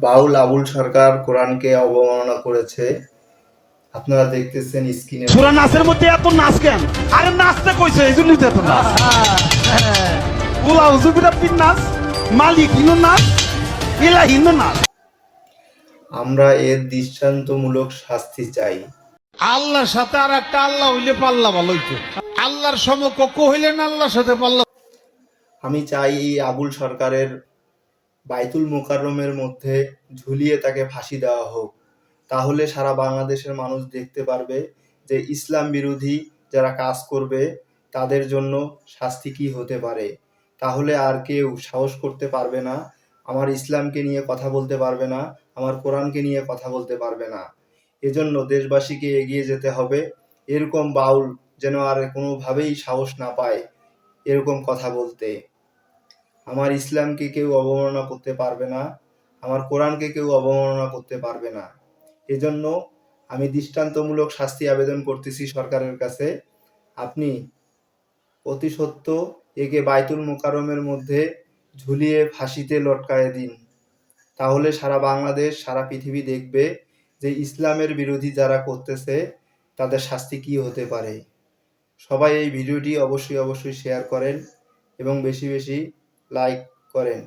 বাউল আবুল সরকার কোরআনকে অবমাননা করেছে। আপনারা দেখতেছেন স্ক্রিনে। সূরা নাসের মধ্যে এত নাচ কেন? আরে নাচতে কইছে এই জন্যই তো এত নাচ। কুল আউযু বিরাব্বিন নাস, মালিক ইনো নাস, ইলাহিন নাস। আমরা এর দৃষ্টান্তমূলক শাস্তি চাই। আল্লাহর সাথে আর একটা আল্লাহ হইলে পাল্লা ভালো হইতো। আল্লাহর সমকক্ষ হইলে না আল্লাহর সাথে পাল্লা। আমি চাই এই আবুল সরকারের বাইতুল মোকাররমের মধ্যে ঝুলিয়ে তাকে ফাঁসি দেওয়া হোক। তাহলে সারা বাংলাদেশের মানুষ দেখতে পারবে যে ইসলাম বিরোধী যারা কাজ করবে তাদের জন্য শাস্তি কি হতে পারে। তাহলে আর কেউ সাহস করতে পারবে না, আমার ইসলামকে নিয়ে কথা বলতে পারবে না, আমার কোরআনকে নিয়ে কথা বলতে পারবে না। এজন্য দেশবাসীকে এগিয়ে যেতে হবে। এরকম বাউল যেন আর কোনোভাবেই সাহস না পায় এরকম কথা বলতে। আমার ইসলামকে কেউ অবমাননা করতে পারবে না, আমার কোরআনকে কেউ অবমাননা করতে পারবে না। এজন্য আমি দৃষ্টান্তমূলক শাস্তি আবেদন করতেছি সরকারের কাছে। আপনি অতি সত্য একে বাইতুল মোকাররমের মধ্যে ঝুলিয়ে ফাঁসিতে লটকায়ে দিন। তাহলে সারা বাংলাদেশ, সারা পৃথিবী দেখবে যে ইসলামের বিরোধী যারা করতেছে তাদের শাস্তি কি হতে পারে। সবাই এই ভিডিওটি অবশ্যই শেয়ার করেন এবং বেশি বেশি লাইক করেন।